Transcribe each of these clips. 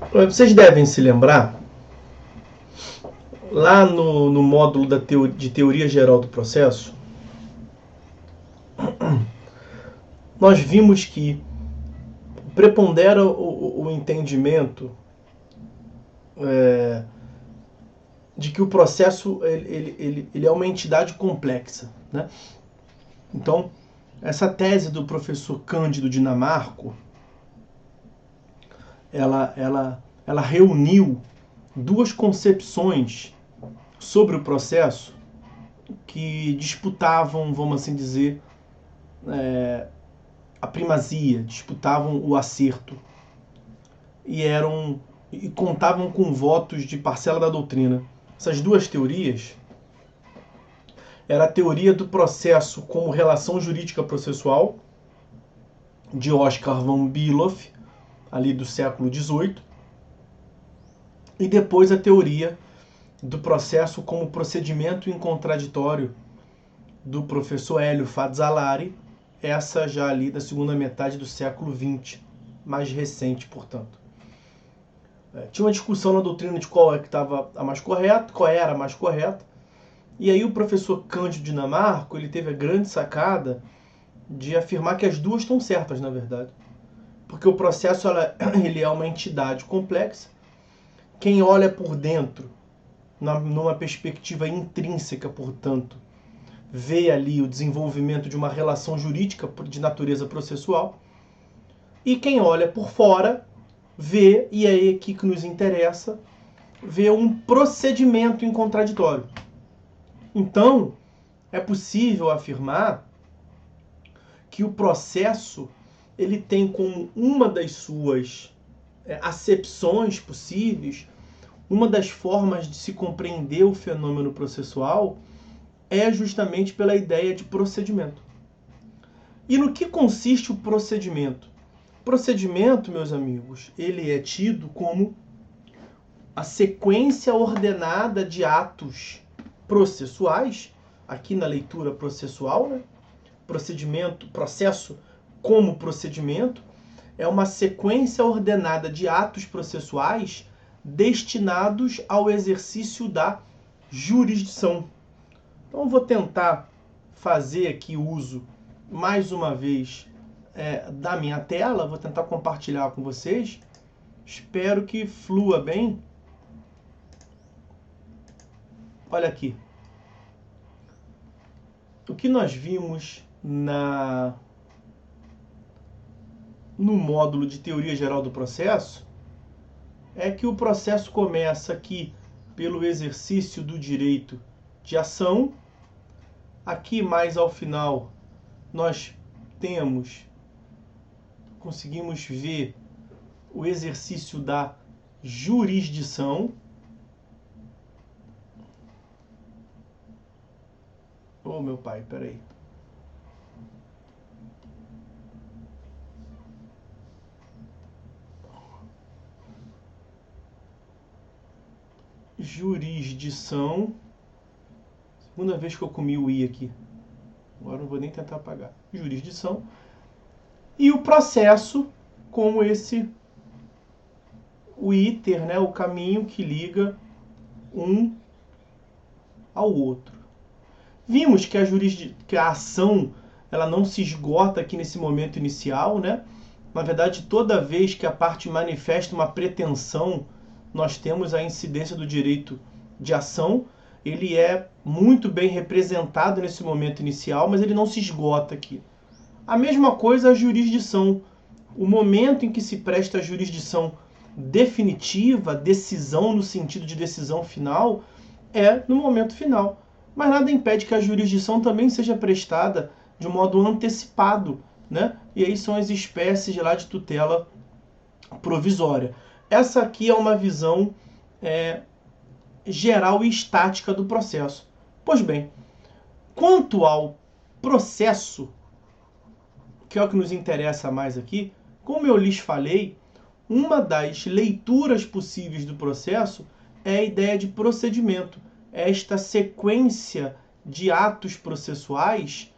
Vocês devem se lembrar, lá no módulo de teoria geral do processo, nós vimos que prepondera o entendimento de que o processo ele é uma entidade complexa, né? Então, essa tese do professor Cândido Dinamarco, ela reuniu duas concepções sobre o processo que disputavam, vamos assim dizer, a primazia, disputavam o acerto e contavam com votos de parcela da doutrina. Essas duas teorias era a teoria do processo como relação jurídica processual, de Oscar von Below, ali do século XVIII, e depois a teoria do processo como procedimento incontraditório do professor Hélio Fazzolari, essa já ali da segunda metade do século XX, mais recente, portanto. Tinha uma discussão na doutrina de qual é que estava a mais correta, qual era a mais correta, e aí o professor Cândido Dinamarco, ele teve a grande sacada de afirmar que as duas estão certas, na verdade. Porque o processo ele é uma entidade complexa. Quem olha por dentro, numa perspectiva intrínseca, portanto, vê ali o desenvolvimento de uma relação jurídica de natureza processual. E quem olha por fora, vê, e é aqui que nos interessa, vê um procedimento incontraditório. Então, é possível afirmar que o processo ele tem como uma das suas acepções possíveis, uma das formas de se compreender o fenômeno processual é justamente pela ideia de procedimento. E no que consiste o procedimento? O procedimento, meus amigos, ele é tido como a sequência ordenada de atos processuais, aqui na leitura processual, né? Procedimento, processo como procedimento, é uma sequência ordenada de atos processuais destinados ao exercício da jurisdição. Então eu vou tentar fazer aqui uso, mais uma vez, da minha tela, vou tentar compartilhar com vocês. Espero que flua bem. Olha aqui. O que nós vimos no módulo de teoria geral do processo é que o processo começa aqui pelo exercício do direito de ação. Aqui mais ao final nós conseguimos ver o exercício da jurisdição. Oh, meu pai, peraí. Jurisdição. Segunda vez que eu comi o i aqui. Agora não vou nem tentar apagar. Jurisdição. E o processo como o iter, né, o caminho que liga um ao outro. Vimos que a ação ela não se esgota aqui nesse momento inicial, né? Na verdade, toda vez que a parte manifesta uma pretensão, nós temos a incidência do direito de ação. Ele é muito bem representado nesse momento inicial, mas ele não se esgota aqui. A mesma coisa a jurisdição. O momento em que se presta a jurisdição definitiva, decisão no sentido de decisão final, é no momento final. Mas nada impede que a jurisdição também seja prestada de modo antecipado, né? E aí são as espécies lá de tutela provisória. Essa aqui é uma visão geral e estática do processo. Pois bem, quanto ao processo, que é o que nos interessa mais aqui, como eu lhes falei, uma das leituras possíveis do processo é a ideia de procedimento. Esta sequência de atos processuais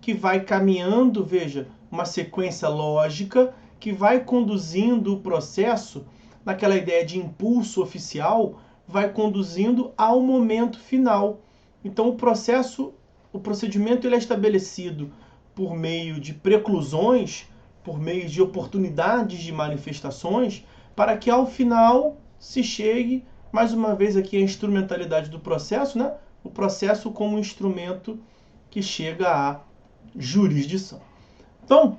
que vai caminhando, veja, uma sequência lógica que vai conduzindo o processo naquela ideia de impulso oficial, vai conduzindo ao momento final. Então o procedimento ele é estabelecido por meio de preclusões, por meio de oportunidades de manifestações, para que ao final se chegue, mais uma vez aqui a instrumentalidade do processo, né? O processo como instrumento que chega à jurisdição. Então,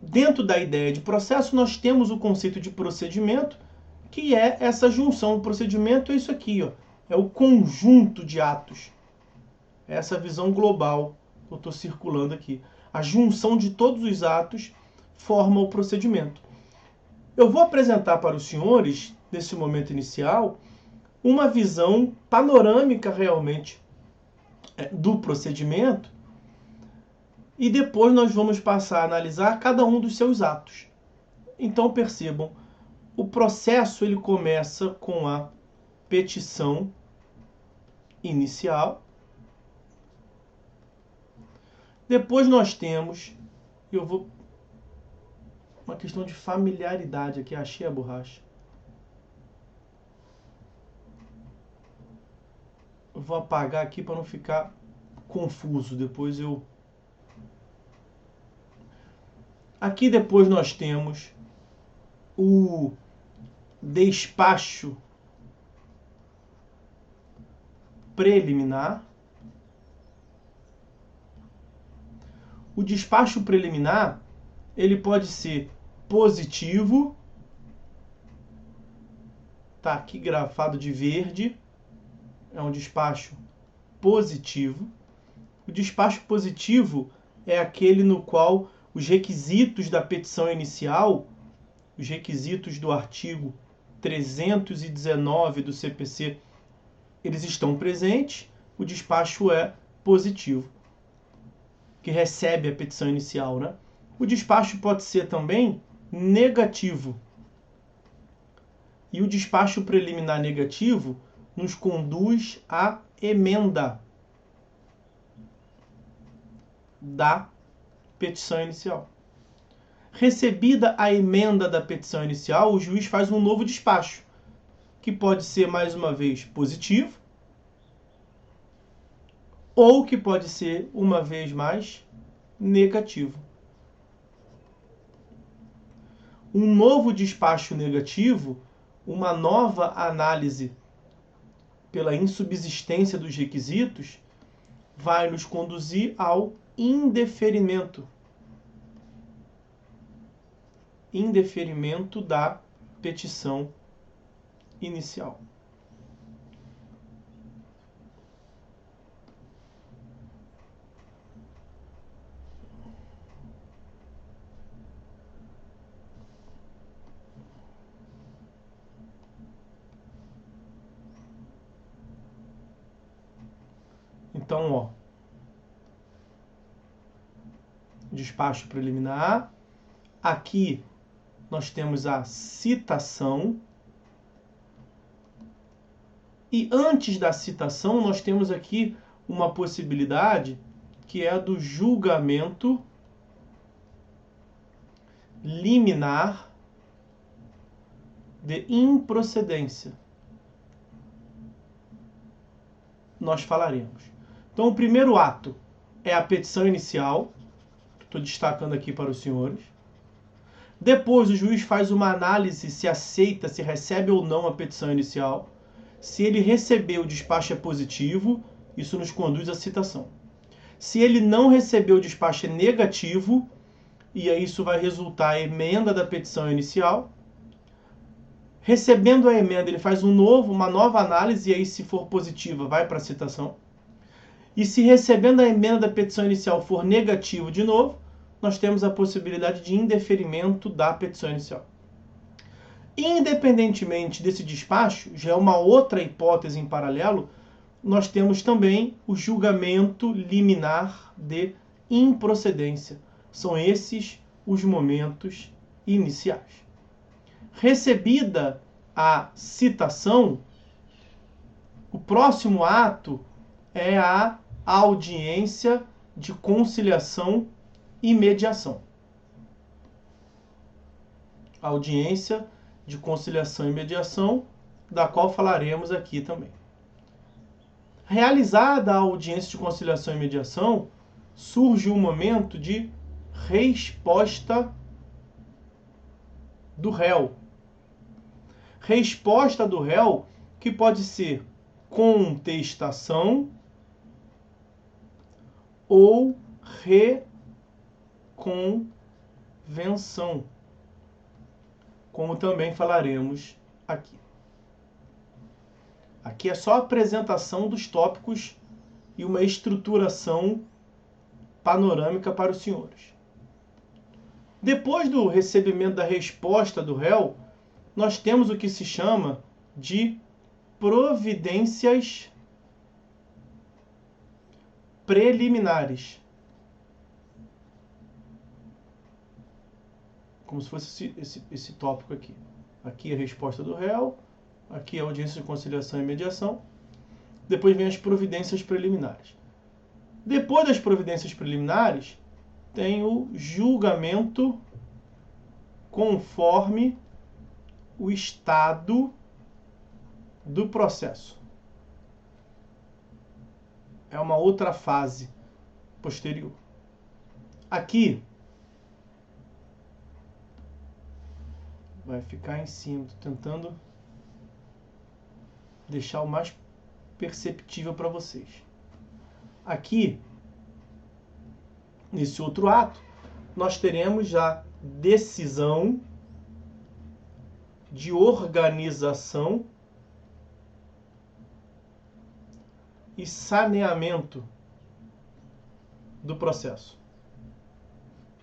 dentro da ideia de processo, nós temos o conceito de procedimento, que é essa junção. O procedimento é isso aqui, ó, é o conjunto de atos. É essa visão global que eu estou circulando aqui. A junção de todos os atos forma o procedimento. Eu vou apresentar para os senhores, nesse momento inicial, uma visão panorâmica realmente do procedimento, e depois nós vamos passar a analisar cada um dos seus atos. Então percebam, o processo ele começa com a petição inicial. Depois nós temos, uma questão de familiaridade aqui, achei a borracha. Eu vou apagar aqui para não ficar confuso, Aqui depois nós temos o despacho preliminar. O despacho preliminar, ele pode ser positivo, tá aqui grafado de verde, é um despacho positivo. O despacho positivo é aquele no qual os requisitos da petição inicial, os requisitos do artigo 319 do CPC, eles estão presentes. O despacho é positivo, que recebe a petição inicial, né? O despacho pode ser também negativo. E o despacho preliminar negativo nos conduz à emenda da petição inicial. Recebida a emenda da petição inicial, o juiz faz um novo despacho, que pode ser, mais uma vez, positivo, ou que pode ser, uma vez mais, negativo. Um novo despacho negativo, uma nova análise pela insubsistência dos requisitos, vai nos conduzir ao indeferimento. Indeferimento da petição inicial. Então, ó, despacho preliminar. Aqui nós temos a citação. E antes da citação, nós temos aqui uma possibilidade que é a do julgamento liminar de improcedência. Nós falaremos. Então, o primeiro ato é a petição inicial. Estou destacando aqui para os senhores. Depois, o juiz faz uma análise se aceita, se recebe ou não a petição inicial. Se ele receber, o despacho é positivo, isso nos conduz à citação. Se ele não receber, o despacho é negativo, e aí isso vai resultar a emenda da petição inicial. Recebendo a emenda, ele faz uma nova análise, e aí, se for positiva, vai para a citação. E se recebendo a emenda da petição inicial for negativo de novo, nós temos a possibilidade de indeferimento da petição inicial. Independentemente desse despacho, já é uma outra hipótese em paralelo, nós temos também o julgamento liminar de improcedência. São esses os momentos iniciais. Recebida a citação, o próximo ato é a audiência de conciliação e mediação. Audiência de conciliação e mediação, da qual falaremos aqui também. Realizada a audiência de conciliação e mediação, surge um momento de resposta do réu. Resposta do réu que pode ser contestação ou reconvenção, como também falaremos aqui. Aqui é só a apresentação dos tópicos e uma estruturação panorâmica para os senhores. Depois do recebimento da resposta do réu, nós temos o que se chama de providências preliminares. Como se fosse esse tópico aqui. Aqui a resposta do réu, aqui a audiência de conciliação e mediação. Depois vem as providências preliminares. Depois das providências preliminares, tem o julgamento conforme o estado do processo. É uma outra fase posterior. Aqui vai ficar em cima. Estou tentando deixar o mais perceptível para vocês. Aqui, nesse outro ato, nós teremos a decisão de organização e saneamento do processo.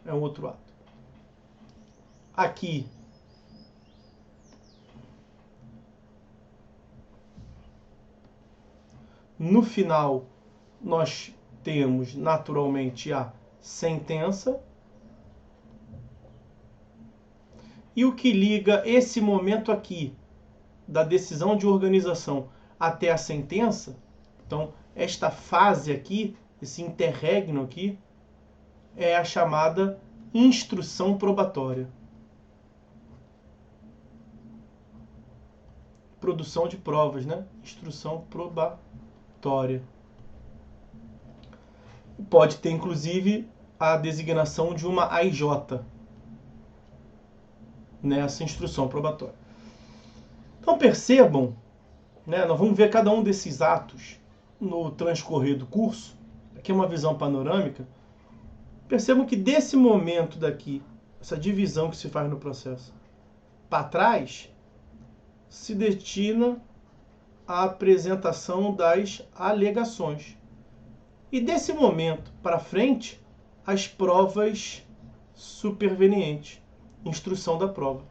É um outro ato. Aqui, no final, nós temos naturalmente a sentença. E o que liga esse momento aqui, da decisão de organização até a sentença, então esta fase aqui, esse interregno aqui, é a chamada instrução probatória. Produção de provas, né? Instrução probatória. Pode ter, inclusive, a designação de uma AIJ nessa instrução probatória. Então percebam, né, nós vamos ver cada um desses atos no transcorrer do curso. Aqui é uma visão panorâmica. Percebam que desse momento daqui, essa divisão que se faz no processo, para trás, se destina à apresentação das alegações. E desse momento para frente, as provas supervenientes. Instrução da prova.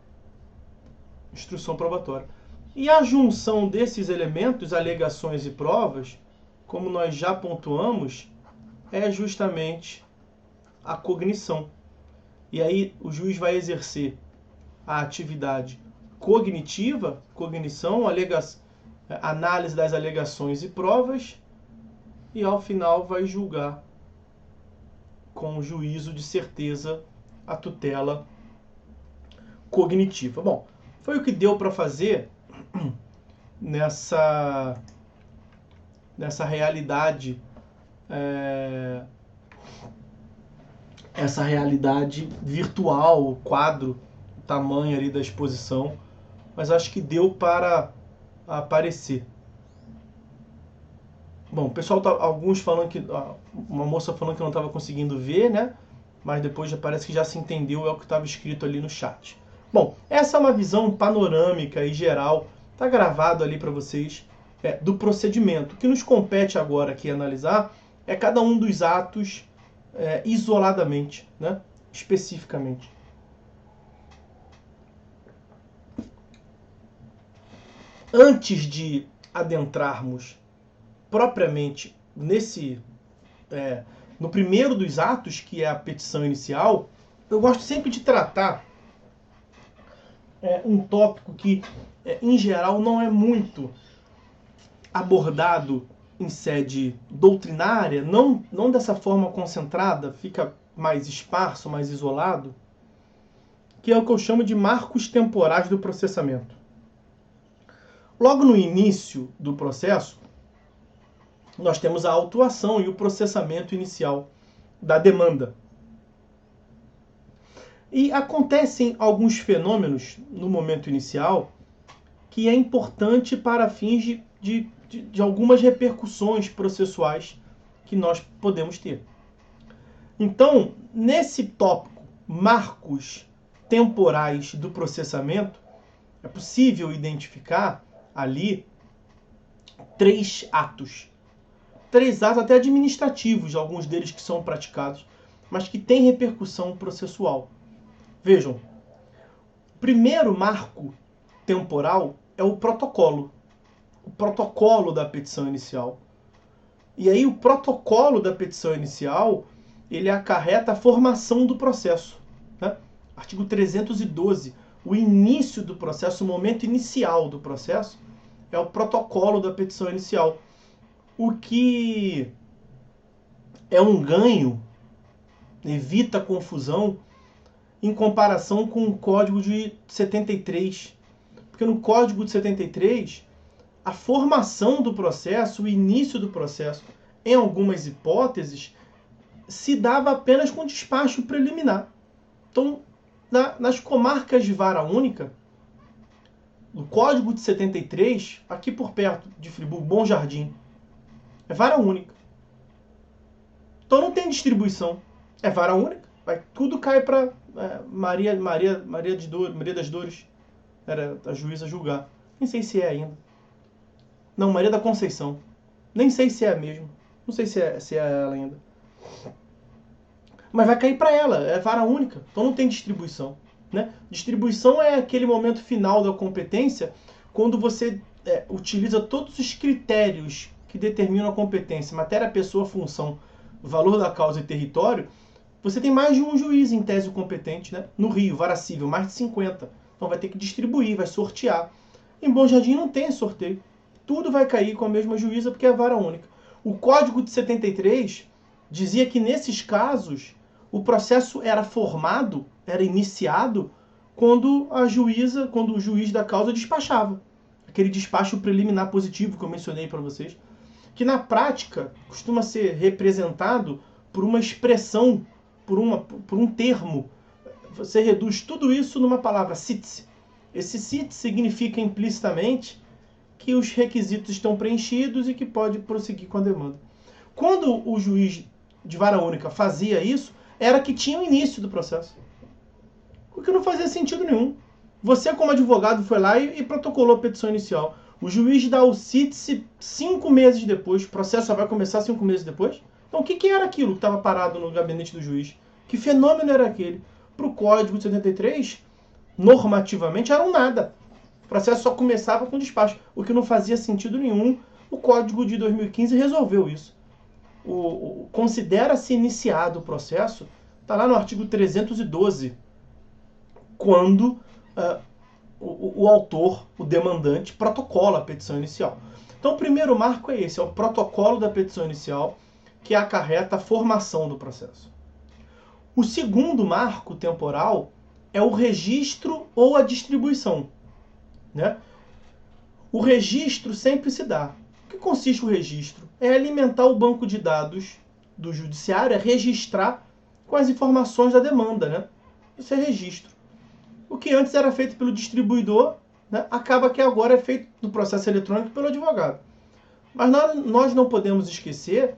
Instrução probatória. E a junção desses elementos, alegações e provas, como nós já pontuamos, é justamente a cognição. E aí o juiz vai exercer a atividade cognitiva, cognição, análise das alegações e provas, e ao final vai julgar com juízo de certeza a tutela cognitiva. Bom, foi o que deu para fazer nessa realidade, essa realidade virtual, o quadro, o tamanho ali da exposição, mas acho que deu para aparecer. Bom, o pessoal alguns falando que uma moça falando que não estava conseguindo ver, né? Mas depois já parece que já se entendeu, é o que estava escrito ali no chat. Bom, essa é uma visão panorâmica e geral, está gravado ali para vocês, do procedimento. O que nos compete agora aqui analisar é cada um dos atos isoladamente, né? Especificamente. Antes de adentrarmos propriamente no primeiro dos atos, que é a petição inicial, eu gosto sempre de tratar um tópico que, em geral, não é muito abordado em sede doutrinária, não dessa forma concentrada, fica mais esparso, mais isolado, que é o que eu chamo de marcos temporais do processamento. Logo no início do processo, nós temos a autuação e o processamento inicial da demanda. E acontecem alguns fenômenos no momento inicial que é importante para fins de algumas repercussões processuais que nós podemos ter. Então, nesse tópico, marcos temporais do processamento, é possível identificar ali três atos até administrativos, alguns deles que são praticados, mas que têm repercussão processual. Vejam, o primeiro marco temporal é o protocolo da petição inicial. E aí o protocolo da petição inicial, ele acarreta a formação do processo, né? Artigo 312, o início do processo, o momento inicial do processo, é o protocolo da petição inicial. O que é um ganho, evita confusão, em comparação com o Código de 73. Porque no Código de 73, a formação do processo, o início do processo, em algumas hipóteses, se dava apenas com despacho preliminar. Então, nas comarcas de vara única, no Código de 73, aqui por perto de Friburgo, Bom Jardim, é vara única. Então não tem distribuição. É vara única. Tudo cai para Maria das Dores. Era a juíza julgar. Nem sei se é ainda. Não, Maria da Conceição. Nem sei se é mesmo. Não sei se é ela ainda. Mas vai cair para ela. É vara única. Então não tem distribuição. Né? Distribuição é aquele momento final da competência, quando você utiliza todos os critérios que determinam a competência, matéria, pessoa, função, valor da causa e território. Você tem mais de um juiz em tese competente, né? No Rio, vara civil, mais de 50. Então vai ter que distribuir, vai sortear. Em Bom Jardim não tem sorteio. Tudo vai cair com a mesma juíza porque é a vara única. O Código de 73 dizia que nesses casos o processo era formado, era iniciado quando o juiz da causa despachava. Aquele despacho preliminar positivo que eu mencionei para vocês, que na prática costuma ser representado por uma expressão, por um termo. Você reduz tudo isso numa palavra, cite-se. Esse cite significa implicitamente que os requisitos estão preenchidos e que pode prosseguir com a demanda. Quando o juiz de vara única fazia isso, era que tinha o início do processo. O que não fazia sentido nenhum. Você, como advogado, foi lá e protocolou a petição inicial. O juiz dá o cite 5 meses depois. O processo só vai começar 5 meses depois? Então, o que era aquilo que estava parado no gabinete do juiz? Que fenômeno era aquele? Para o Código de 73, normativamente, era um nada. O processo só começava com despacho, o que não fazia sentido nenhum. O Código de 2015 resolveu isso. Considera-se iniciado o processo, está lá no artigo 312, quando o autor, o demandante, protocola a petição inicial. Então, o primeiro marco é esse, é o protocolo da petição inicial, que acarreta a formação do processo. O segundo marco temporal é o registro ou a distribuição, né? O registro sempre se dá. O que consiste o registro? É alimentar o banco de dados do judiciário, é registrar com as informações da demanda, né? Isso é registro. O que antes era feito pelo distribuidor, né, acaba que agora é feito no processo eletrônico pelo advogado. Mas nós não podemos esquecer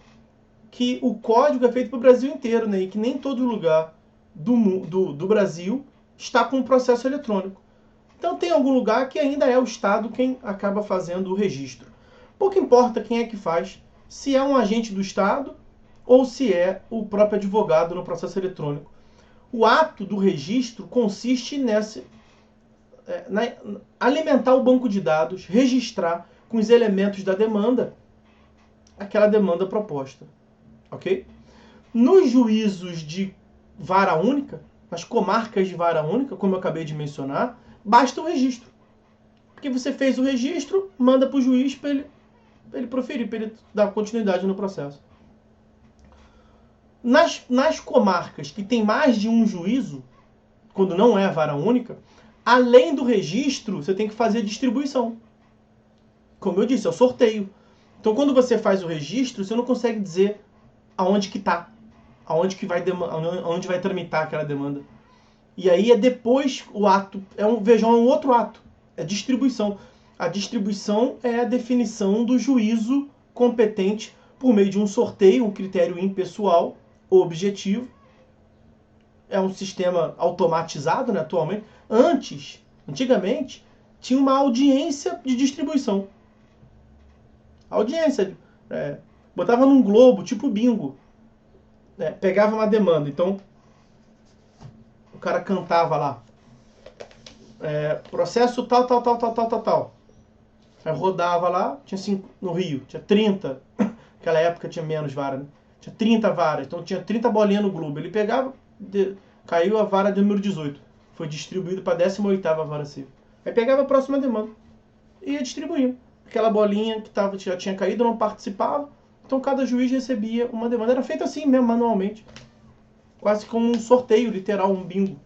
que o código é feito para o Brasil inteiro, né, e que nem todo lugar do Brasil está com o processo eletrônico. Então tem algum lugar que ainda é o Estado quem acaba fazendo o registro. Pouco importa quem é que faz, se é um agente do Estado ou se é o próprio advogado no processo eletrônico. O ato do registro consiste alimentar o banco de dados, registrar com os elementos da demanda aquela demanda proposta. Ok? Nos juízos de vara única, nas comarcas de vara única, como eu acabei de mencionar, basta o registro. Porque você fez o registro, manda para o juiz para ele proferir, para ele dar continuidade no processo. Nas comarcas que tem mais de um juízo, quando não é a vara única, além do registro, você tem que fazer a distribuição. Como eu disse, é o sorteio. Então, quando você faz o registro, você não consegue dizer aonde que está, aonde vai tramitar aquela demanda. E aí é depois o ato, vejam, é um outro ato, é distribuição. A distribuição é a definição do juízo competente por meio de um sorteio, um critério impessoal, objetivo. É um sistema automatizado, né, atualmente. Antigamente, tinha uma audiência de distribuição. Audiência, botava num globo, tipo bingo. Pegava uma demanda, então o cara cantava lá. Processo tal. Aí rodava lá, tinha 5 no Rio, tinha 30. Naquela época tinha menos vara, né? Tinha 30 varas, então tinha 30 bolinhas no globo. Ele pegava, caiu a vara de número 18. Foi distribuído para a 18ª vara civil. Aí pegava a próxima demanda e ia distribuindo. Aquela bolinha que já tinha caído não participava, então cada juiz recebia uma demanda. Era feito assim mesmo, manualmente. Quase como um sorteio, literal, um bingo.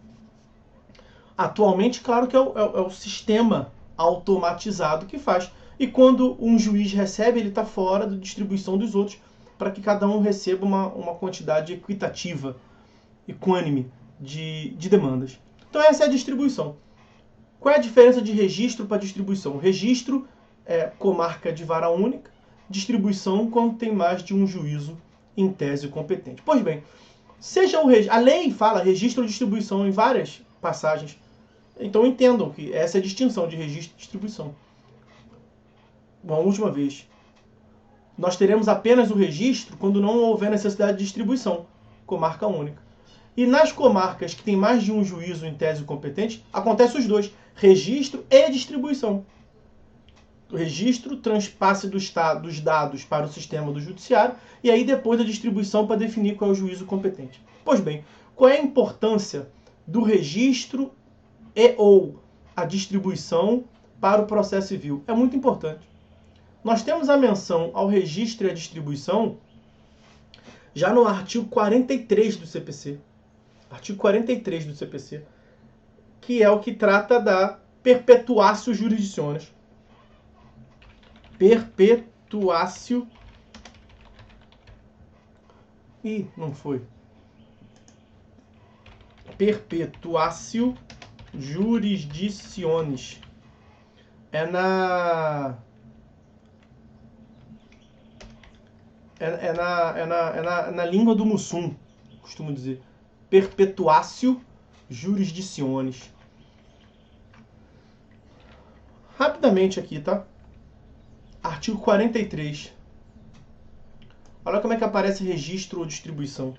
Atualmente, claro que é o sistema automatizado que faz. E quando um juiz recebe, ele está fora da distribuição dos outros, para que cada um receba uma quantidade equitativa, equânime de demandas. Então essa é a distribuição. Qual é a diferença de registro para distribuição? Registro é comarca de vara única, distribuição quando tem mais de um juízo em tese competente. Pois bem, a lei fala registro ou distribuição em várias passagens. Então entendam que essa é a distinção de registro e distribuição. Uma última vez. Nós teremos apenas o registro quando não houver necessidade de distribuição, comarca única. E nas comarcas que tem mais de um juízo em tese competente, acontece os dois, registro e distribuição. O registro, transpasse dos dados para o sistema do judiciário, e aí depois a distribuição para definir qual é o juízo competente. Pois bem, qual é a importância do registro ou a distribuição para o processo civil? É muito importante. Nós temos a menção ao registro e à distribuição já no artigo 43 do CPC. Artigo 43 do CPC, que é o que trata da perpetuatio jurisdicionis. Perpetuatio... Ih, não foi. Perpetuatio jurisdicionis. É na língua do Mussum, costumo dizer. Perpetuatio jurisdicionis. Rapidamente aqui, tá? Artigo 43. Olha como é que aparece registro ou distribuição.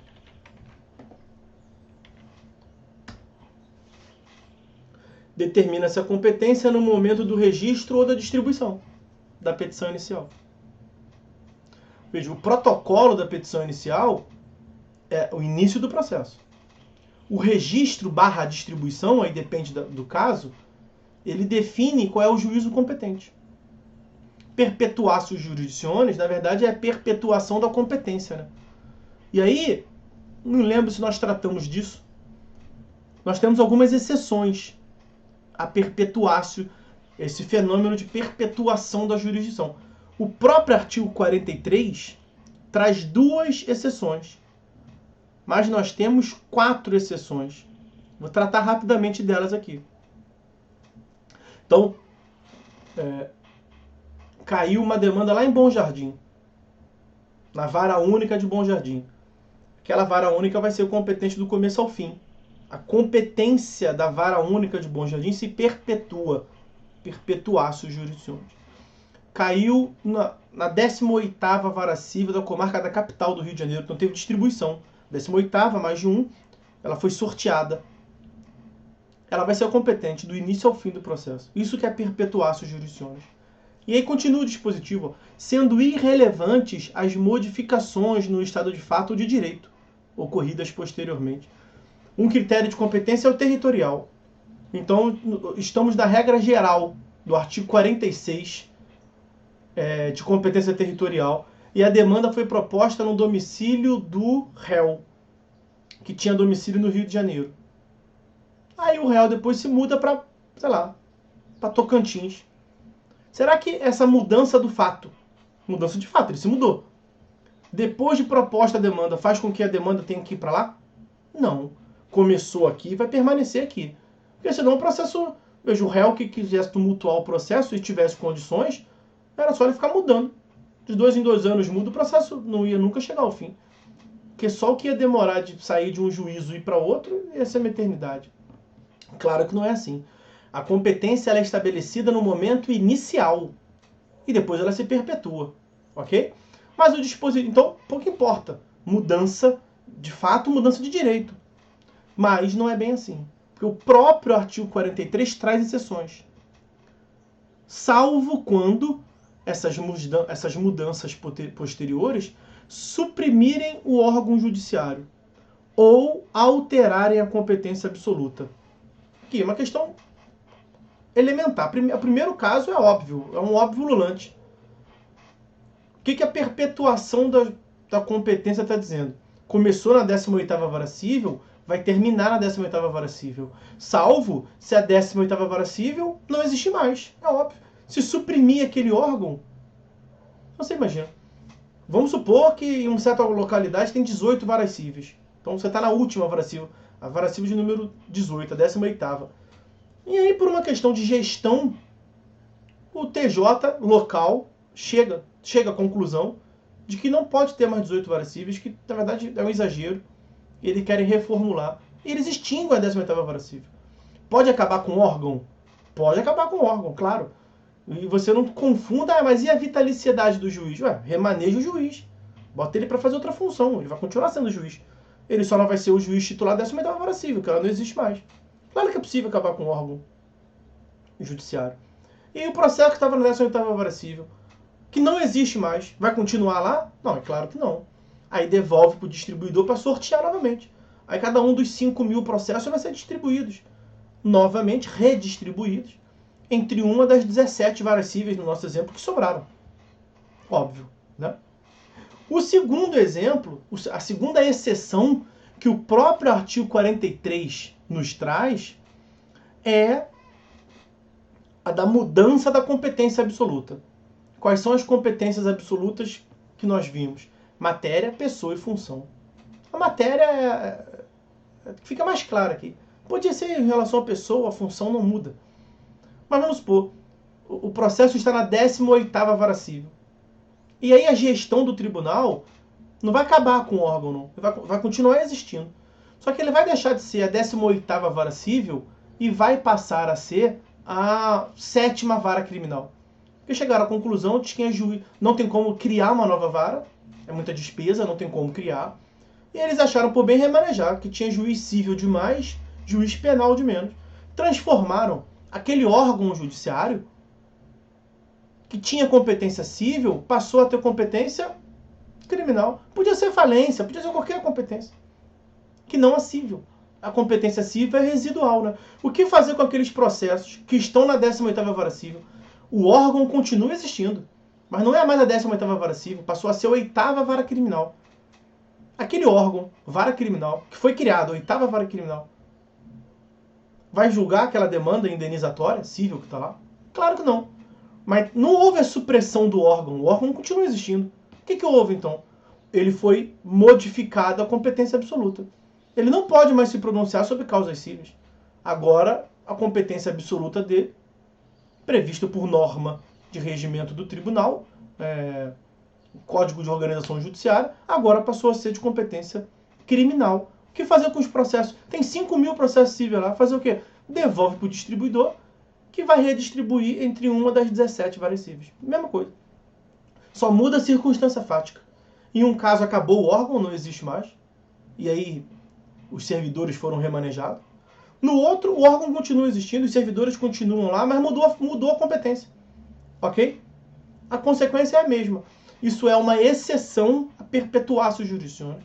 Determina-se a competência no momento do registro ou da distribuição da petição inicial. Veja, o protocolo da petição inicial é o início do processo. O registro / distribuição, aí depende do caso, ele define qual é o juízo competente. Perpetuatio jurisdicionis, na verdade, é a perpetuação da competência, né? E aí, não lembro se nós tratamos disso. Nós temos algumas exceções a perpetuatio, esse fenômeno de perpetuação da jurisdição. O próprio artigo 43 traz 2 exceções, mas nós temos 4 exceções. Vou tratar rapidamente delas aqui. Então, caiu uma demanda lá em Bom Jardim, na vara única de Bom Jardim. Aquela vara única vai ser competente do começo ao fim. A competência da vara única de Bom Jardim se perpetua, perpetuatio jurisdicionis. Caiu na 18ª vara civil da comarca da capital do Rio de Janeiro, então teve distribuição. 18ª, mais de um, ela foi sorteada. Ela vai ser competente do início ao fim do processo. Isso que é perpetuatio jurisdicionis. E aí continua o dispositivo, sendo irrelevantes as modificações no estado de fato ou de direito, ocorridas posteriormente. Um critério de competência é o territorial. Então, estamos na regra geral do artigo 46 de competência territorial, e a demanda foi proposta no domicílio do réu, que tinha domicílio no Rio de Janeiro. Aí o réu depois se muda para, sei lá, para Tocantins. Será que essa mudança do fato, mudança de fato, ele se mudou, depois de proposta a demanda, faz com que a demanda tenha que ir para lá? Não. Começou aqui e vai permanecer aqui. Porque senão o processo, veja, o réu que quisesse tumultuar o processo e tivesse condições, era só ele ficar mudando. De 2 em 2 anos muda, o processo não ia nunca chegar ao fim. Porque só o que ia demorar de sair de um juízo e ir para outro ia ser uma eternidade. Claro que não é assim. A competência ela é estabelecida no momento inicial e depois ela se perpetua, ok? Mas o dispositivo, então, pouco importa. Mudança, de fato, mudança de direito. Mas não é bem assim. Porque o próprio artigo 43 traz exceções. Salvo quando essas mudanças posteriores suprimirem o órgão judiciário ou alterarem a competência absoluta. Aqui é uma questão elementar. O primeiro caso é óbvio, é um óbvio ululante. O que a perpetuação da competência está dizendo? Começou na 18ª Vara Civil, vai terminar na 18ª Vara Civil. Salvo se a 18ª Vara Civil não existe mais. É óbvio. Se suprimir aquele órgão, você imagina. Vamos supor que em uma certa localidade tem 18 varas cíveis. Então você está na última vara civil, a vara civil de número 18, a 18ª. E aí, por uma questão de gestão, o TJ local chega à conclusão de que não pode ter mais 18 varas cíveis, que na verdade é um exagero, e eles querem reformular. E eles extinguem a 18ª Vara Civil. Pode acabar com o órgão? Pode acabar com o órgão, claro. E você não confunda, mas e a vitaliciedade do juiz? Ué, remaneja o juiz. Bota ele para fazer outra função, ele vai continuar sendo juiz. Ele só não vai ser o juiz titular da 18ª Vara Civil, que ela não existe mais. Claro que é possível acabar com o órgão judiciário. E o processo que estava na 18ª Vara Civil, que não existe mais, vai continuar lá? Não, é claro que não. Aí devolve para o distribuidor para sortear novamente. Aí cada um dos 5.000 processos vai ser distribuídos. Novamente redistribuídos entre uma das 17 varas cíveis, no nosso exemplo, que sobraram. Óbvio, né? O segundo exemplo, a segunda exceção que o próprio artigo 43 nos traz é a da mudança da competência absoluta. Quais são as competências absolutas que nós vimos? Matéria, pessoa e função. A matéria fica mais clara aqui. Podia ser em relação à pessoa, a função não muda. Mas vamos supor, o processo está na 18ª Vara Civil. E aí a gestão do tribunal não vai acabar com o órgão, não. Vai continuar existindo. Só que ele vai deixar de ser a 18ª Vara Civil e vai passar a ser a 7ª Vara Criminal. Porque chegaram à conclusão de que não tem como criar uma nova vara, é muita despesa, não tem como criar. E eles acharam por bem remanejar, que tinha juiz civil de mais, juiz penal de menos. Transformaram aquele órgão judiciário que tinha competência civil, passou a ter competência criminal. Podia ser falência, podia ser qualquer competência, que não a civil. A competência civil é residual, né? O que fazer com aqueles processos que estão na 18ª Vara Civil? O órgão continua existindo, mas não é mais a 18ª Vara Civil, passou a ser a 8ª Vara Criminal. Aquele órgão, Vara Criminal, que foi criado, a 8ª Vara Criminal, vai julgar aquela demanda indenizatória civil que está lá? Claro que não. Mas não houve a supressão do órgão, o órgão continua existindo. O que houve então? Ele foi modificado a competência absoluta. Ele não pode mais se pronunciar sobre causas cíveis. Agora, a competência absoluta dele, previsto por norma de regimento do tribunal, Código de Organização Judiciária, agora passou a ser de competência criminal. O que fazer com os processos? Tem 5.000 processos cíveis lá. Fazer o quê? Devolve para o distribuidor, que vai redistribuir entre uma das 17 varas cíveis. Mesma coisa. Só muda a circunstância fática. Em um caso acabou o órgão, não existe mais. E aí os servidores foram remanejados. No outro, o órgão continua existindo, os servidores continuam lá, mas mudou a competência. Ok? A consequência é a mesma. Isso é uma exceção a perpetuar-se o jurisdiciones.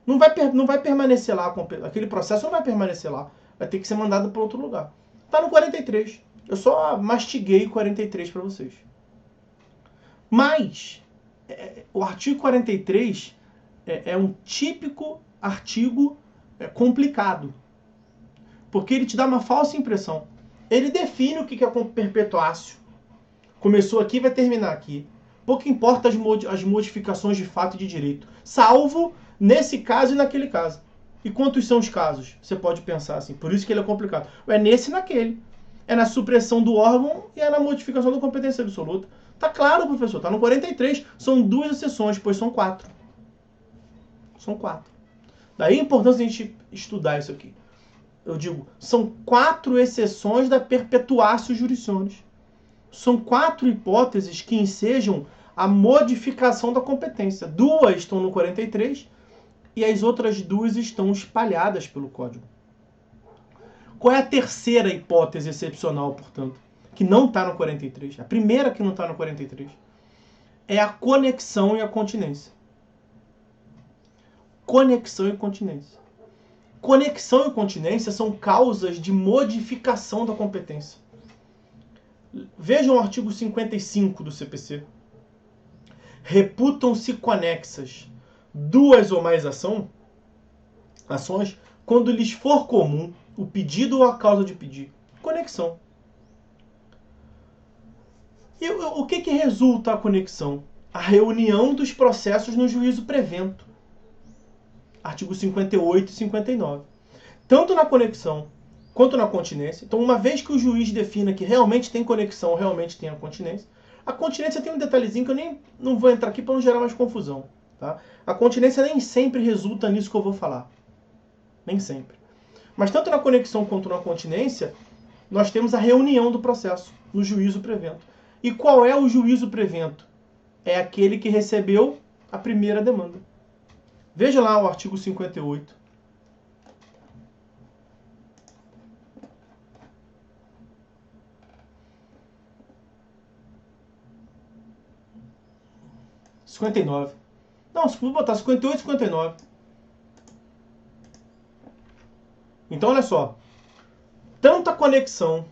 Não vai permanecer lá, aquele processo não vai permanecer lá. Vai ter que ser mandado para outro lugar. Está no 43. Eu só mastiguei o 43 para vocês. Mas, o artigo 43 é um típico artigo complicado. Porque ele te dá uma falsa impressão. Ele define o que é perpetuácio. Começou aqui e vai terminar aqui. Pouco importa as modificações de fato e de direito. Salvo nesse caso e naquele caso. E quantos são os casos? Você pode pensar assim. Por isso que ele é complicado. É nesse e naquele. É na supressão do órgão e é na modificação da competência absoluta. Tá claro, professor. Tá no 43. São 2 exceções, pois são 4. São 4. Daí a importância de a gente estudar isso aqui. Eu digo, são 4 exceções da perpetuatio jurisdictionis. São 4 hipóteses que ensejam a modificação da competência. 2 estão no 43 e as outras 2 estão espalhadas pelo Código. Qual é a terceira hipótese excepcional, portanto, que não está no 43? A primeira que não está no 43 é a conexão e a continência. Conexão e continência. Conexão e continência são causas de modificação da competência. Vejam o artigo 55 do CPC. Reputam-se conexas 2 ou mais ações quando lhes for comum o pedido ou a causa de pedir. Conexão. E o que resulta a conexão? A reunião dos processos no juízo prevento. Artigo 58 e 59. Tanto na conexão quanto na continência. Então, uma vez que o juiz defina que realmente tem conexão, realmente tem a continência tem um detalhezinho que eu não vou entrar aqui para não gerar mais confusão. Tá? A continência nem sempre resulta nisso que eu vou falar. Nem sempre. Mas tanto na conexão quanto na continência, nós temos a reunião do processo no juízo prevento. E qual é o juízo prevento? É aquele que recebeu a primeira demanda. Veja lá o artigo 58. Não, se for botar 58 e 59. Então, olha só. Tanto a conexão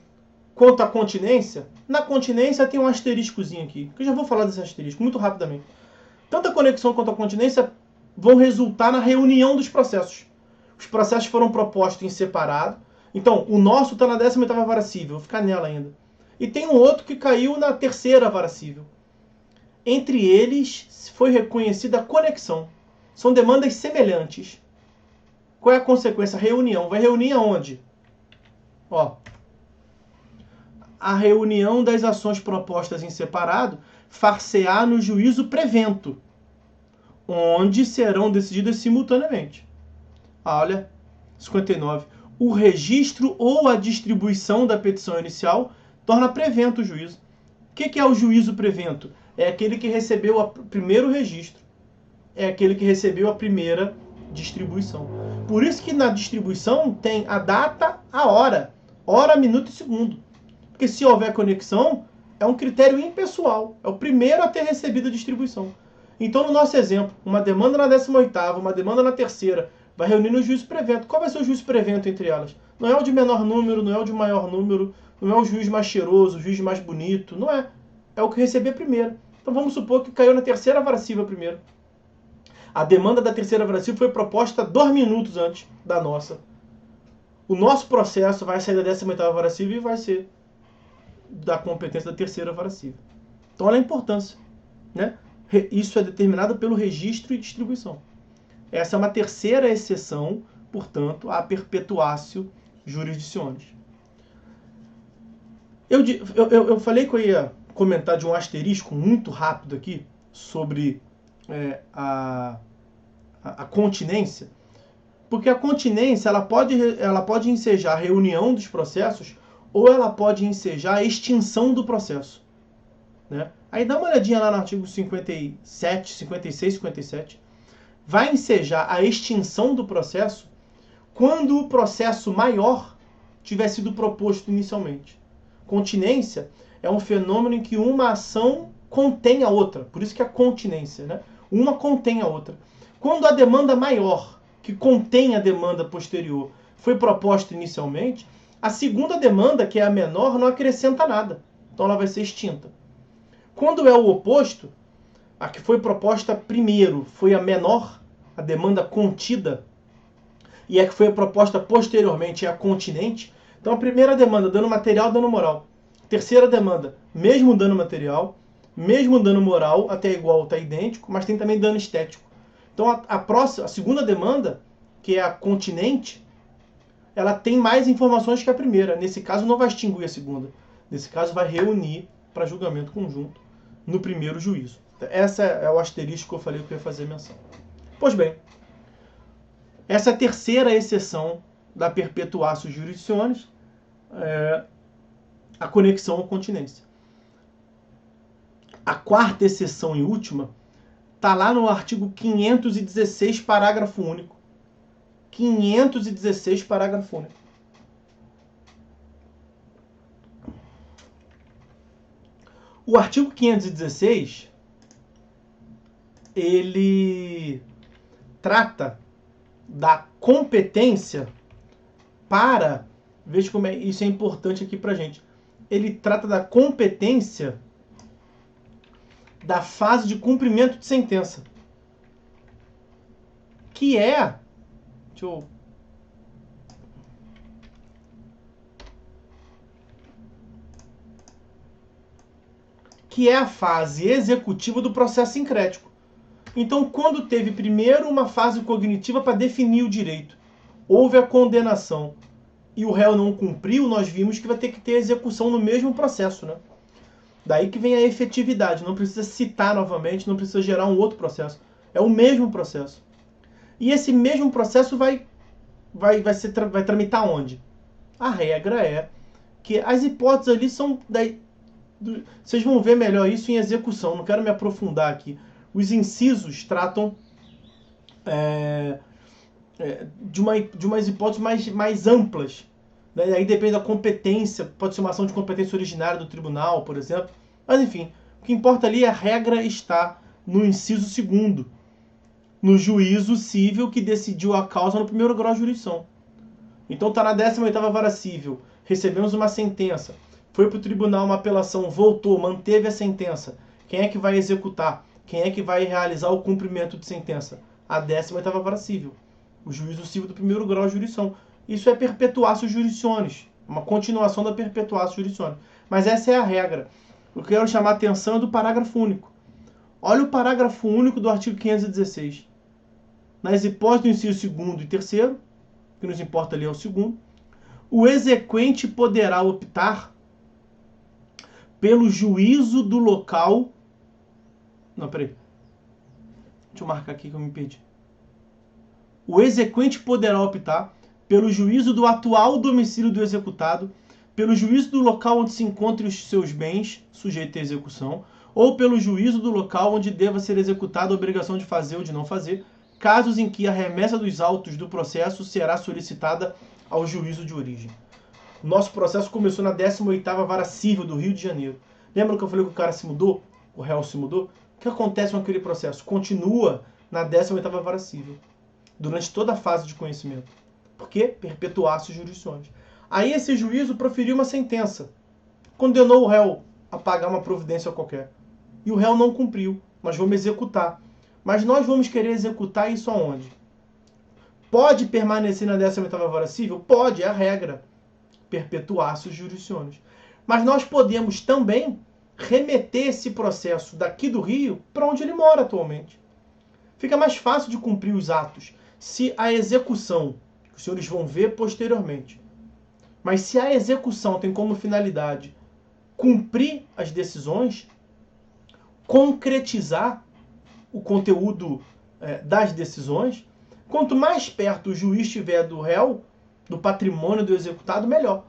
quanto a continência, na continência tem um asteriscozinho aqui, que eu já vou falar desse asterisco muito rapidamente. Tanto a conexão quanto a continência vão resultar na reunião dos processos. Os processos foram propostos em separado. Então, o nosso está na 18ª vara civil, vou ficar nela ainda. E tem um outro que caiu na 3ª vara civil. Entre eles foi reconhecida a conexão. São demandas semelhantes. Qual é a consequência? Reunião. Vai reunir aonde? Ó, a reunião das ações propostas em separado far-se-á no juízo prevento, onde serão decididas simultaneamente. Olha, 59. O registro ou a distribuição da petição inicial torna prevento o juízo. O que é o juízo prevento? É aquele que recebeu o primeiro registro. É aquele que recebeu a primeira distribuição. Por isso que na distribuição tem a data, a hora. Hora, minuto e segundo. Porque se houver conexão, é um critério impessoal. É o primeiro a ter recebido a distribuição. Então, no nosso exemplo, uma demanda na 18ª, uma demanda na 3ª, vai reunir no juízo prevento. Qual vai ser o juízo prevento entre elas? Não é o de menor número, não é o de maior número, não é o juiz mais cheiroso, o juiz mais bonito, não é. É o que receber primeiro. Então vamos supor que caiu na 3ª vara civil primeiro. A demanda da 3ª vara civil foi proposta 2 minutos antes da nossa. O nosso processo vai sair da 18ª vara civil e vai ser da competência da 3ª vara civil. Então olha a importância, né? Isso é determinado pelo registro e distribuição. Essa é uma terceira exceção, portanto, à perpetuatio jurisdictionis. Eu falei que eu ia comentar de um asterisco muito rápido aqui sobre a continência, porque a continência ela pode ensejar a reunião dos processos ou ela pode ensejar a extinção do processo, né? Aí dá uma olhadinha lá no artigo 57, 56, 57. Vai ensejar a extinção do processo quando o processo maior tiver sido proposto inicialmente. Continência é um fenômeno em que uma ação contém a outra. Por isso que é a continência, né? Uma contém a outra. Quando a demanda maior, que contém a demanda posterior, foi proposta inicialmente, a segunda demanda, que é a menor, não acrescenta nada. Então ela vai ser extinta. Quando é o oposto, a que foi proposta primeiro foi a menor, a demanda contida, e a que foi proposta posteriormente é a continente. Então a primeira demanda, dano material, dano moral. Terceira demanda, mesmo dano material, mesmo dano moral, até igual, está idêntico, mas tem também dano estético. Então a segunda demanda, que é a continente, ela tem mais informações que a primeira. Nesse caso não vai extinguir a segunda. Nesse caso vai reunir para julgamento conjunto no primeiro juízo. Essa é o asterisco que eu falei que eu ia fazer menção. Pois bem, essa é a terceira exceção da perpetuatio jurisdictionis, a conexão à continência. A quarta exceção e última está lá no artigo 516, parágrafo único. 516, parágrafo único. O artigo 516, ele trata da competência para... Veja como isso é importante aqui para a gente. Ele trata da competência da fase de cumprimento de sentença. Que é... Deixa eu... Que é a fase executiva do processo sincrético. Então, quando teve primeiro uma fase cognitiva para definir o direito, houve a condenação e o réu não cumpriu, nós vimos que vai ter que ter execução no mesmo processo, né? Daí que vem a efetividade, não precisa citar novamente, não precisa gerar um outro processo. É o mesmo processo. E esse mesmo processo vai tramitar onde? A regra é que as hipóteses ali são... Vocês vão ver melhor isso em execução, não quero me aprofundar aqui. Os incisos tratam de umas hipóteses mais amplas. Né? Aí depende da competência, pode ser uma ação de competência originária do tribunal, por exemplo. Mas enfim, o que importa ali é a regra está no inciso 2º, no juízo cível que decidiu a causa no primeiro grau de jurisdição. Então está na 18ª vara cível, recebemos uma sentença, foi para o tribunal uma apelação, voltou, manteve a sentença. Quem é que vai executar? Quem é que vai realizar o cumprimento de sentença? A 18ª vara cível, o juízo cível do primeiro grau de jurisdição. Isso é perpetuatio jurisdictionis, uma continuação da perpetuatio jurisdictionis. Mas essa é a regra. Eu quero chamar a atenção do parágrafo único. Olha o parágrafo único do artigo 516. Nas hipóteses do inciso 2º e 3º, o que nos importa ali é o 2º, o exequente poderá optar pelo juízo do local... Não, peraí. Deixa eu marcar aqui que eu me perdi. O exequente poderá optar pelo juízo do atual domicílio do executado, pelo juízo do local onde se encontrem os seus bens, sujeito à execução, ou pelo juízo do local onde deva ser executada a obrigação de fazer ou de não fazer, casos em que a remessa dos autos do processo será solicitada ao juízo de origem. Nosso processo começou na 18ª vara cível do Rio de Janeiro. Lembra que eu falei que o cara se mudou? O réu se mudou? O que acontece com aquele processo? Continua na 18ª vara cível, durante toda a fase de conhecimento. Por quê? Perpetuatio jurisdictionis. Aí esse juízo proferiu uma sentença, condenou o réu a pagar uma providência qualquer. E o réu não cumpriu. Nós vamos executar. Mas nós vamos querer executar isso aonde? Pode permanecer na 18ª vara cível? Pode, é a regra. Perpetuatio jurisdictionis. Mas nós podemos também remeter esse processo daqui do Rio para onde ele mora atualmente. Fica mais fácil de cumprir os atos se a execução, que os senhores vão ver posteriormente, mas se a execução tem como finalidade cumprir as decisões, concretizar o conteúdo das decisões, quanto mais perto o juiz estiver do réu, do patrimônio do executado, melhor.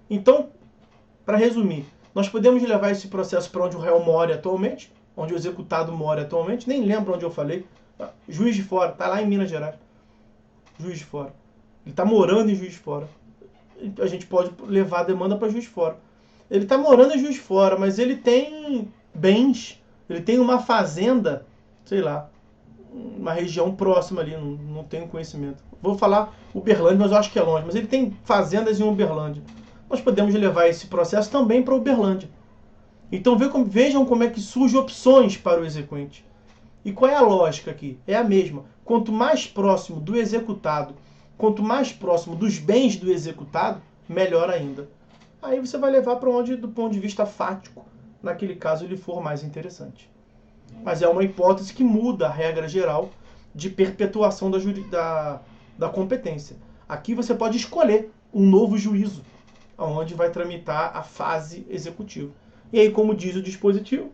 Então, para resumir, nós podemos levar esse processo para onde o réu mora atualmente, onde o executado mora atualmente, nem lembro onde eu falei, Juiz de Fora, está lá em Minas Gerais. Juiz de Fora. Ele está morando em Juiz de Fora. A gente pode levar a demanda para Juiz de Fora. Ele está morando em Juiz de Fora, mas ele tem bens, ele tem uma fazenda, sei lá, uma região próxima ali, não tenho conhecimento. Vou falar Uberlândia, mas eu acho que é longe. Mas ele tem fazendas em Uberlândia. Nós podemos levar esse processo também para Uberlândia. Então vejam como é que surgem opções para o exequente. E qual é a lógica aqui? É a mesma. Quanto mais próximo do executado, quanto mais próximo dos bens do executado, melhor ainda. Aí você vai levar para onde, do ponto de vista fático, naquele caso, ele for mais interessante. Mas é uma hipótese que muda a regra geral de perpetuação da competência. Aqui você pode escolher um novo juízo, onde vai tramitar a fase executiva. E aí, como diz o dispositivo,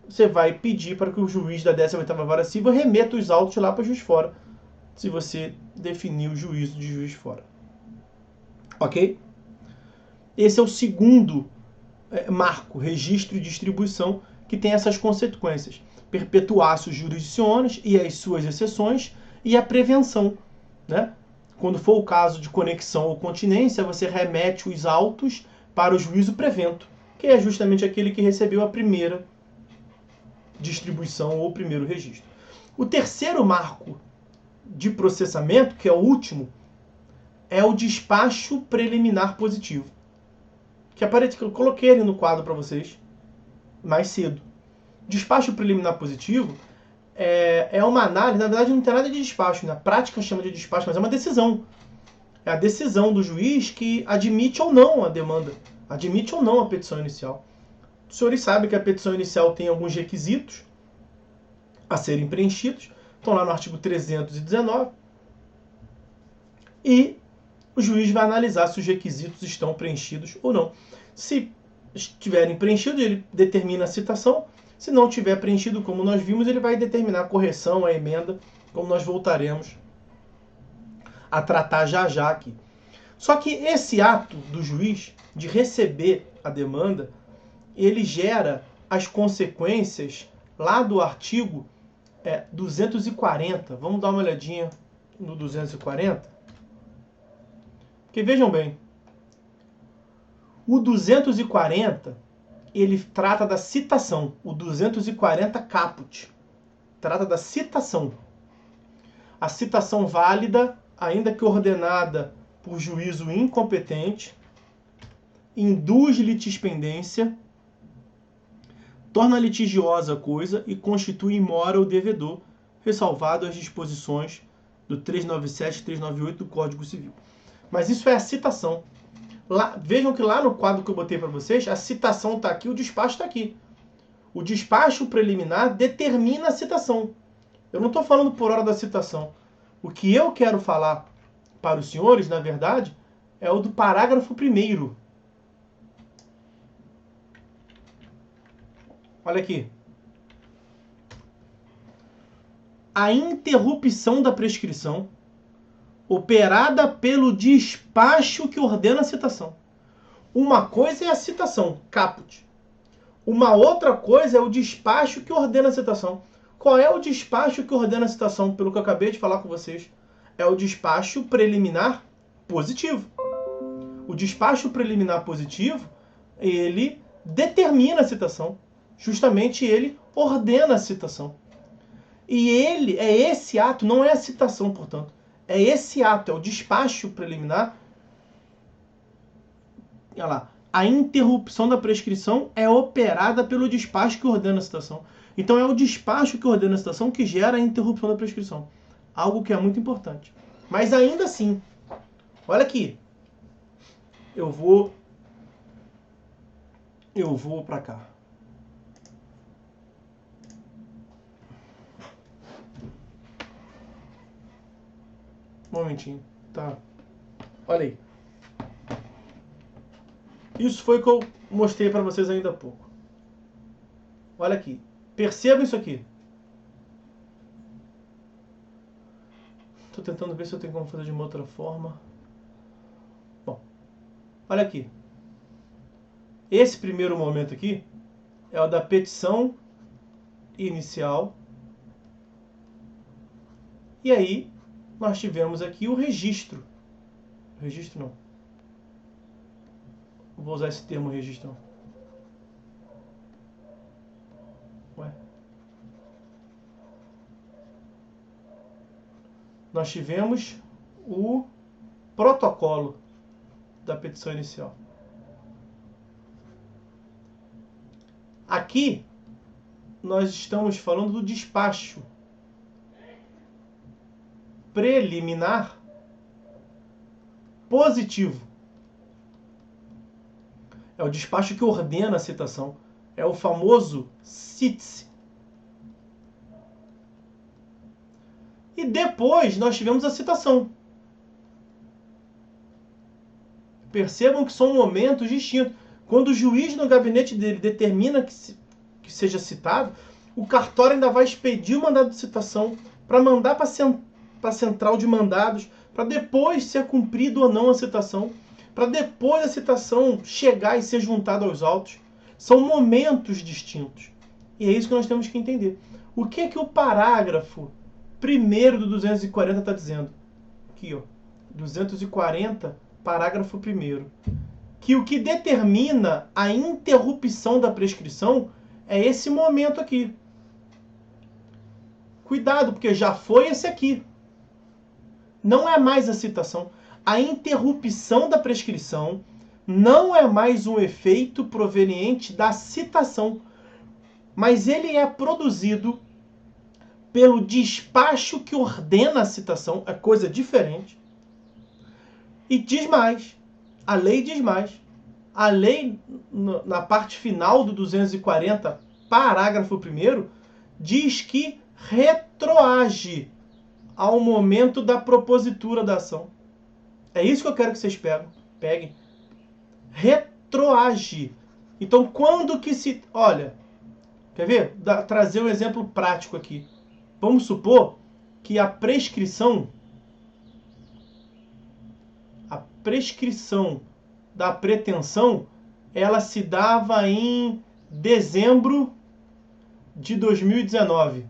você vai pedir para que o juiz da 18ª Vara Civil remeta os autos lá para o juiz fora, se você definir o juízo de juiz fora. Ok? Esse é o segundo marco, registro e distribuição, que tem essas consequências. Perpetuatio jurisdictionis e as suas exceções, e a prevenção, né? Quando for o caso de conexão ou continência, você remete os autos para o juízo prevento, que é justamente aquele que recebeu a primeira distribuição ou o primeiro registro. O terceiro marco de processamento, que é o último, é o despacho preliminar positivo. Que aparece que eu coloquei ali no quadro para vocês mais cedo. Despacho preliminar positivo é uma análise, na verdade não tem nada de despacho, na prática chama de despacho, mas é uma decisão. É a decisão do juiz que admite ou não a demanda, admite ou não a petição inicial. Os senhores sabem que a petição inicial tem alguns requisitos a serem preenchidos, estão lá no artigo 319, e o juiz vai analisar se os requisitos estão preenchidos ou não. Se estiverem preenchidos, ele determina a citação. Se não tiver preenchido, como nós vimos, ele vai determinar a correção, a emenda, como nós voltaremos a tratar já aqui. Só que esse ato do juiz de receber a demanda, ele gera as consequências lá do artigo 240. Vamos dar uma olhadinha no 240? Porque vejam bem, o 240, ele trata da citação. O 240 caput trata da citação. A citação válida, ainda que ordenada por juízo incompetente, induz litispendência, torna litigiosa a coisa e constitui imora o devedor, ressalvado as disposições do 397 e 398 do Código Civil. Mas isso é a citação. Vejam que lá no quadro que eu botei para vocês, a citação está aqui, o despacho está aqui. O despacho preliminar determina a citação. Eu não estou falando por hora da citação. O que eu quero falar para os senhores, na verdade, é o do parágrafo 1º. Olha aqui. A interrupção da prescrição operada pelo despacho que ordena a citação. Uma coisa é a citação, caput. Uma outra coisa é o despacho que ordena a citação. Qual é o despacho que ordena a citação? Pelo que eu acabei de falar com vocês, é o despacho preliminar positivo. O despacho preliminar positivo, ele determina a citação. Justamente ele ordena a citação. E ele é esse ato, não é a citação, portanto. É esse ato, é o despacho preliminar. Olha lá. A interrupção da prescrição é operada pelo despacho que ordena a citação. Então é o despacho que ordena a citação que gera a interrupção da prescrição. Algo que é muito importante. Mas ainda assim, olha aqui. Eu vou para cá. Um momentinho, tá? Olha aí. Isso foi o que eu mostrei para vocês ainda há pouco. Olha aqui. Perceba isso aqui. Estou tentando ver se eu tenho como fazer de uma outra forma. Bom, olha aqui. Esse primeiro momento aqui é o da petição inicial. E aí, nós tivemos aqui o registro. Registro não. Vou usar esse termo registro. Ué. Nós tivemos o protocolo da petição inicial. Aqui, nós estamos falando do despacho preliminar positivo. É o despacho que ordena a citação. É o famoso cite-se. E depois nós tivemos a citação. Percebam que são momentos distintos. Quando o juiz no gabinete dele determina que seja citado, o cartório ainda vai expedir o mandado de citação para mandar para a central de mandados, para depois ser cumprido ou não a citação, para depois a citação chegar e ser juntada aos autos. São momentos distintos. E é isso que nós temos que entender. O que é que o parágrafo 1º do 240 está dizendo? Aqui, ó. 240, parágrafo 1º. Que o que determina a interrupção da prescrição é esse momento aqui. Cuidado, porque já foi esse aqui. Não é mais a citação. A interrupção da prescrição não é mais um efeito proveniente da citação, mas ele é produzido pelo despacho que ordena a citação, é coisa diferente. E diz mais, a lei diz mais. A lei, na parte final do 240, parágrafo 1º, diz que retroage ao momento da propositura da ação. É isso que eu quero que vocês peguem. Retroage. Então, quando que se... Olha, quer ver? Trazer um exemplo prático aqui. Vamos supor que a prescrição da pretensão, ela se dava em dezembro de 2019.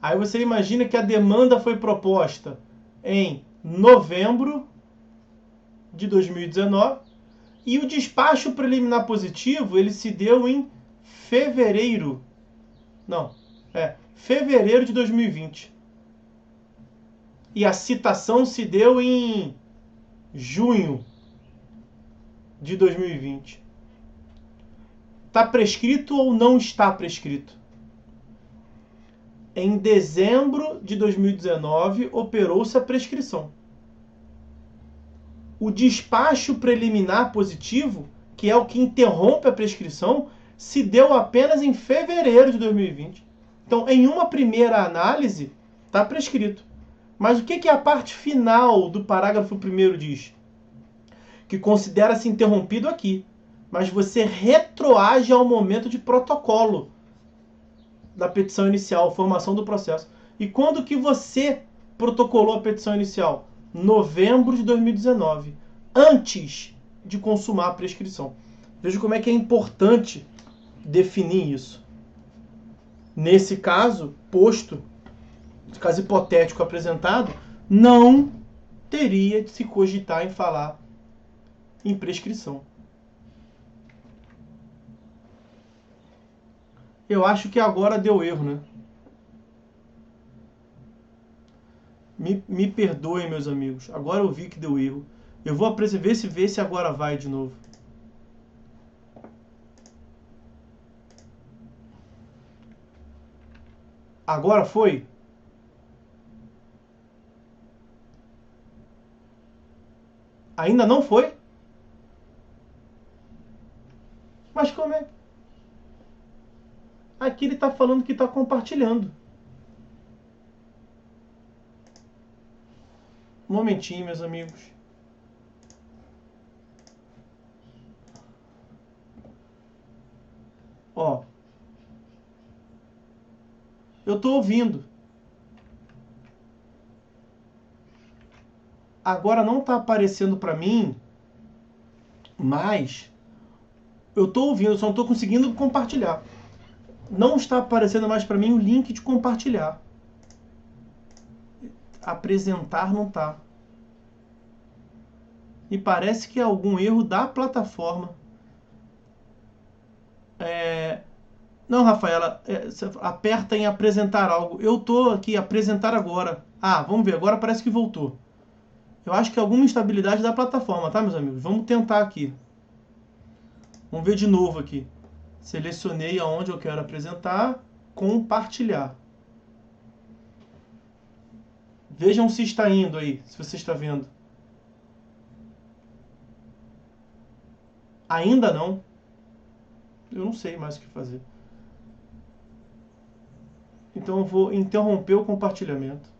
Aí você imagina que a demanda foi proposta em novembro de 2019 e o despacho preliminar positivo ele se deu em fevereiro de 2020. E a citação se deu em junho de 2020. Está prescrito ou não está prescrito? Em dezembro de 2019, operou-se a prescrição. O despacho preliminar positivo, que é o que interrompe a prescrição, se deu apenas em fevereiro de 2020. Então, em uma primeira análise, está prescrito. Mas o que a parte final do parágrafo 1º diz? Que considera-se interrompido aqui. Mas você retroage ao momento de protocolo da petição inicial, formação do processo. E quando que você protocolou a petição inicial? Novembro de 2019, antes de consumar a prescrição. Veja como é que é importante definir isso. Nesse caso, caso hipotético apresentado, não teria de se cogitar em falar em prescrição. Eu acho que agora deu erro, né? Me perdoem, meus amigos. Agora eu vi que deu erro. Eu vou ver se agora vai de novo. Agora foi? Ainda não foi? Mas como é? Aqui ele está falando que está compartilhando. Um momentinho, meus amigos. Ó. Eu estou ouvindo. Agora não está aparecendo para mim, mas eu estou ouvindo, só não estou conseguindo compartilhar. Não está aparecendo mais para mim o link de compartilhar. Apresentar não está. Me parece que é algum erro da plataforma. Não, Rafaela, aperta em apresentar algo. Eu estou aqui, apresentar agora. Ah, vamos ver, agora parece que voltou. Eu acho que é alguma instabilidade da plataforma, tá, meus amigos? Vamos tentar aqui. Vamos ver de novo aqui. Selecionei aonde eu quero apresentar, compartilhar. Vejam se está indo aí, se você está vendo. Ainda não. Eu não sei mais o que fazer. Então eu vou interromper o compartilhamento.